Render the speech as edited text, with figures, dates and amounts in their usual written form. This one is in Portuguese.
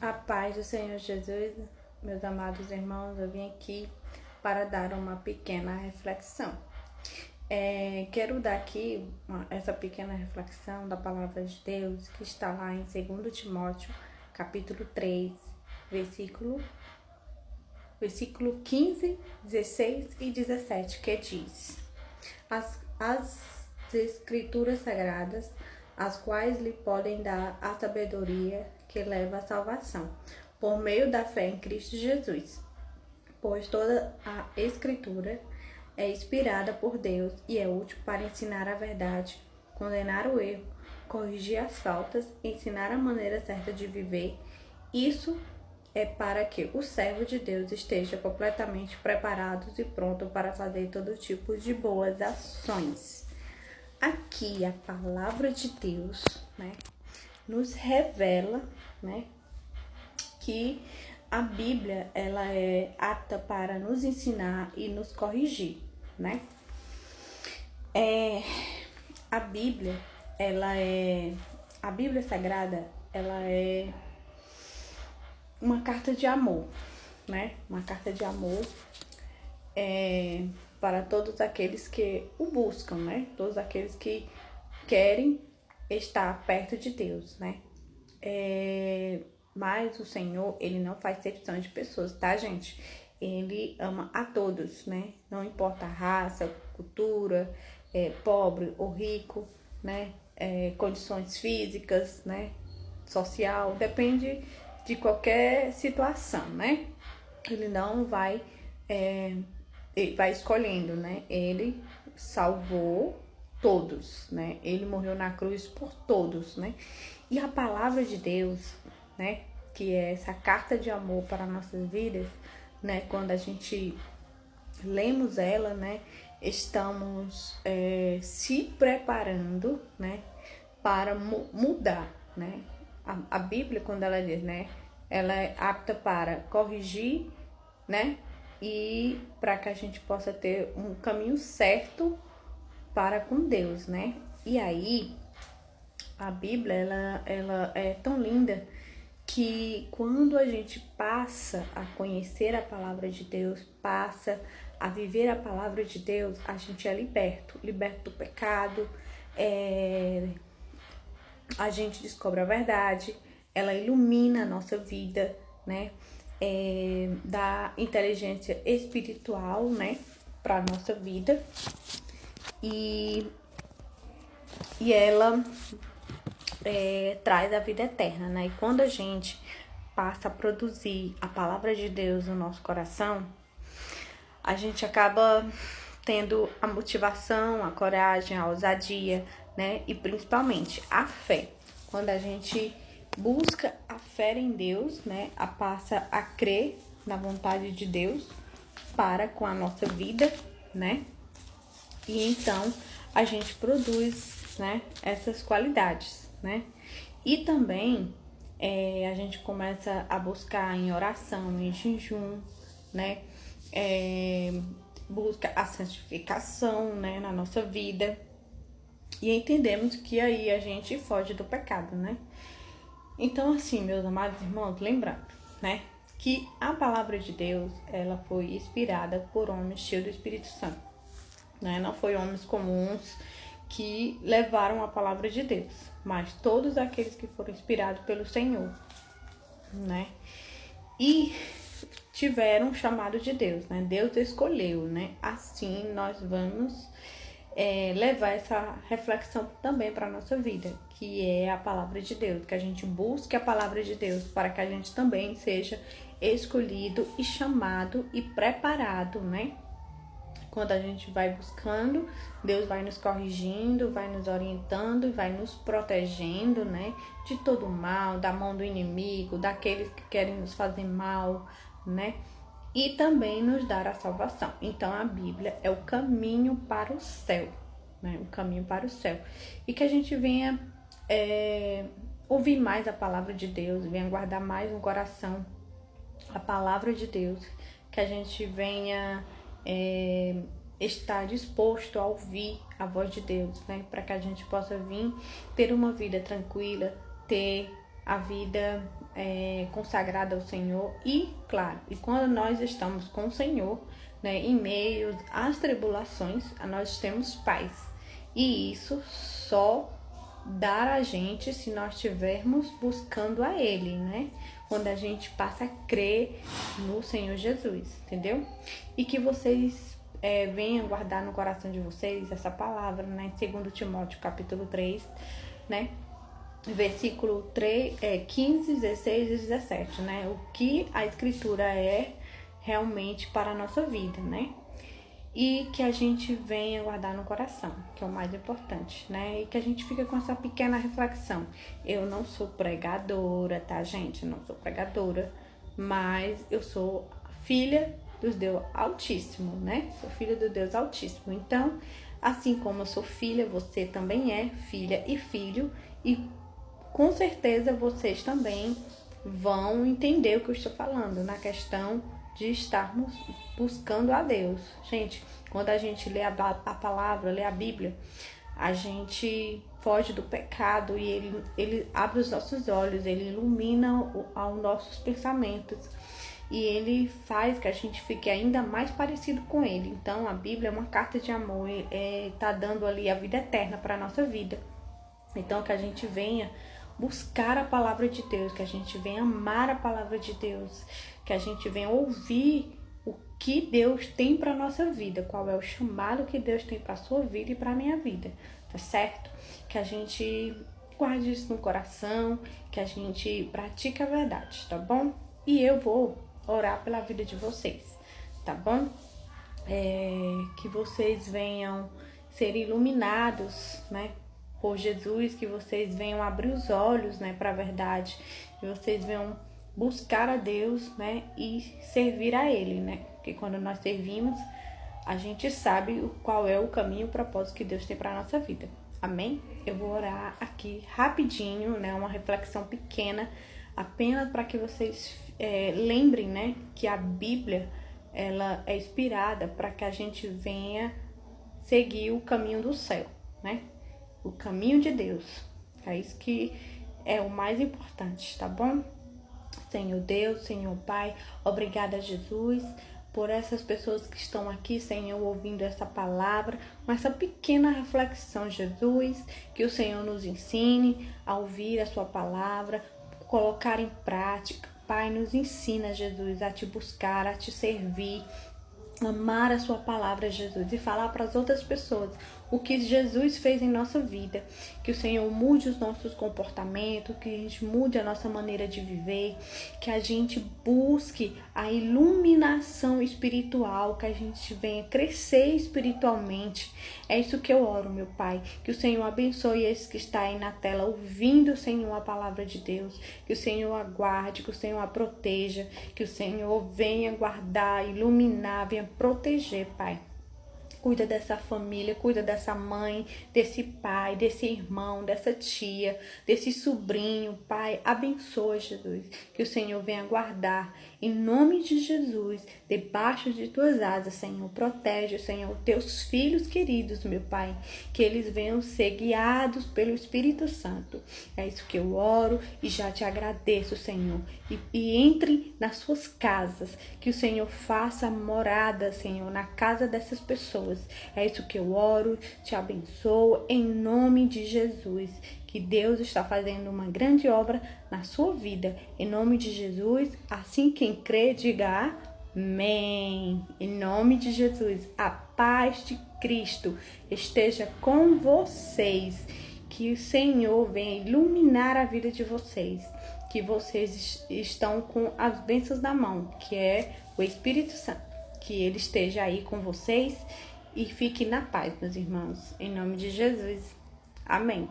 A paz do Senhor Jesus, meus amados irmãos, eu vim aqui para dar uma pequena reflexão. Quero dar aqui essa pequena reflexão da palavra de Deus que está lá em 2 Timóteo, capítulo 3, versículo 15, 16 e 17, que diz: As Escrituras Sagradas, as quais lhe podem dar a sabedoria que leva à salvação, por meio da fé em Cristo Jesus. Pois toda a Escritura é inspirada por Deus e é útil para ensinar a verdade, condenar o erro, corrigir as faltas, ensinar a maneira certa de viver. Isso é para que o servo de Deus esteja completamente preparado e pronto para fazer todo tipo de boas ações. Aqui a palavra de Deus, nos revela, que a Bíblia ela é apta para nos ensinar e nos corrigir, A Bíblia a Bíblia Sagrada, ela é uma carta de amor, Uma carta de amor para todos aqueles que o buscam, Todos aqueles que querem estar perto de Deus, Mas o Senhor, Ele não faz exceção de pessoas, tá, gente? Ele ama a todos, Não importa a raça, cultura, pobre ou rico, condições físicas, social, depende de qualquer situação, Ele não vai, ele vai escolhendo, Ele salvou todos, Ele morreu na cruz por todos, E a palavra de Deus, que é essa carta de amor para nossas vidas, quando a gente lemos ela, estamos se preparando, para mudar, A Bíblia, quando ela diz, ela é apta para corrigir, e para que a gente possa ter um caminho certo para com Deus, E aí, a Bíblia, ela é tão linda que quando a gente passa a conhecer a palavra de Deus, passa a viver a palavra de Deus, a gente é liberto do pecado, a gente descobre a verdade, ela ilumina a nossa vida, dá inteligência espiritual, para a nossa vida, e ela traz a vida eterna, E quando a gente passa a produzir a palavra de Deus no nosso coração, a gente acaba tendo a motivação, a coragem, a ousadia, E principalmente a fé. Quando a gente busca a fé em Deus, passa a crer na vontade de Deus para com a nossa vida, E então a gente produz, essas qualidades, E também a gente começa a buscar em oração, em jejum, busca a santificação, na nossa vida, e entendemos que aí a gente foge do pecado, Então, assim, meus amados irmãos, lembrando, que a palavra de Deus, ela foi inspirada por homens cheios do Espírito Santo, Não foi homens comuns que levaram a palavra de Deus, mas todos aqueles que foram inspirados pelo Senhor, E tiveram um chamado de Deus, Deus escolheu, Assim nós vamos levar essa reflexão também para a nossa vida, que é a palavra de Deus, que a gente busque a palavra de Deus para que a gente também seja escolhido e chamado e preparado, Quando a gente vai buscando, Deus vai nos corrigindo, vai nos orientando e vai nos protegendo, de todo o mal, da mão do inimigo, daqueles que querem nos fazer mal, E também nos dar a salvação. Então, a Bíblia é o caminho para o céu, O caminho para o céu. E que a gente venha ouvir mais a palavra de Deus, venha guardar mais no coração a palavra de Deus, que a gente venha estar disposto a ouvir a voz de Deus, para que a gente possa vir ter uma vida tranquila, ter a vida consagrada ao Senhor. E, claro, e quando nós estamos com o Senhor, né, em meio às tribulações, nós temos paz. E isso só dá a gente se nós estivermos buscando a Ele, né? Quando a gente passa a crer no Senhor Jesus, entendeu? E que vocês venham guardar no coração de vocês essa palavra, né? 2 Timóteo capítulo 3, né? Versículo 15, 16 e 17, né? O que a Escritura é realmente para a nossa vida, né? E que a gente venha guardar no coração, que é o mais importante, né? E que a gente fique com essa pequena reflexão. Eu não sou pregadora, tá, gente? Eu não sou pregadora, mas eu sou filha do Deus Altíssimo, né? Sou filha do Deus Altíssimo. Então, assim como eu sou filha, você também é filha e filho, e com certeza vocês também vão entender o que eu estou falando na questão de estarmos buscando a Deus. Gente, quando a gente lê a palavra, lê a Bíblia, a gente foge do pecado e ele abre os nossos olhos, ele ilumina os nossos pensamentos e ele faz que a gente fique ainda mais parecido com ele. Então, a Bíblia é uma carta de amor, tá dando ali a vida eterna para a nossa vida. Então, que a gente venha buscar a palavra de Deus, que a gente venha amar a palavra de Deus, que a gente venha ouvir o que Deus tem para nossa vida, qual é o chamado que Deus tem para sua vida e para minha vida, tá certo? Que a gente guarde isso no coração, que a gente pratique a verdade, tá bom? E eu vou orar pela vida de vocês, tá bom? Que vocês venham ser iluminados, né, por Jesus, que vocês venham abrir os olhos, né, para a verdade, que vocês venham buscar a Deus, né, e servir a Ele, né, porque quando nós servimos, a gente sabe qual é o caminho e o propósito que Deus tem para a nossa vida, amém? Eu vou orar aqui rapidinho, né, uma reflexão pequena, apenas para que vocês lembrem, né, que a Bíblia, ela é inspirada para que a gente venha seguir o caminho do céu, né? O caminho de Deus. É isso que é o mais importante, tá bom? Senhor Deus, Senhor Pai, obrigada, Jesus, por essas pessoas que estão aqui, Senhor, ouvindo essa palavra, com essa pequena reflexão, Jesus, que o Senhor nos ensine a ouvir a sua palavra, colocar em prática. Pai, nos ensina, Jesus, a te buscar, a te servir, amar a sua palavra, Jesus, e falar para as outras pessoas o que Jesus fez em nossa vida, que o Senhor mude os nossos comportamentos, que a gente mude a nossa maneira de viver, que a gente busque a iluminação espiritual, que a gente venha crescer espiritualmente. É isso que eu oro, meu Pai, que o Senhor abençoe esse que está aí na tela, ouvindo, Senhor, a palavra de Deus, que o Senhor aguarde, que o Senhor a proteja, que o Senhor venha guardar, iluminar, venha proteger, Pai. Cuida dessa família, cuida dessa mãe, desse pai, desse irmão, dessa tia, desse sobrinho, Pai. Abençoa, Jesus, que o Senhor venha guardar. Em nome de Jesus, debaixo de tuas asas, Senhor, protege, Senhor, teus filhos queridos, meu Pai, que eles venham ser guiados pelo Espírito Santo. É isso que eu oro e já te agradeço, Senhor. E entre nas suas casas, que o Senhor faça morada, Senhor, na casa dessas pessoas. É isso que eu oro, te abençoo, em nome de Jesus. Que Deus está fazendo uma grande obra na sua vida. Em nome de Jesus, assim quem crê, diga amém. Em nome de Jesus, a paz de Cristo esteja com vocês. Que o Senhor venha iluminar a vida de vocês. Que vocês estão com as bênçãos na mão, que é o Espírito Santo. Que Ele esteja aí com vocês e fique na paz, meus irmãos. Em nome de Jesus. Amém.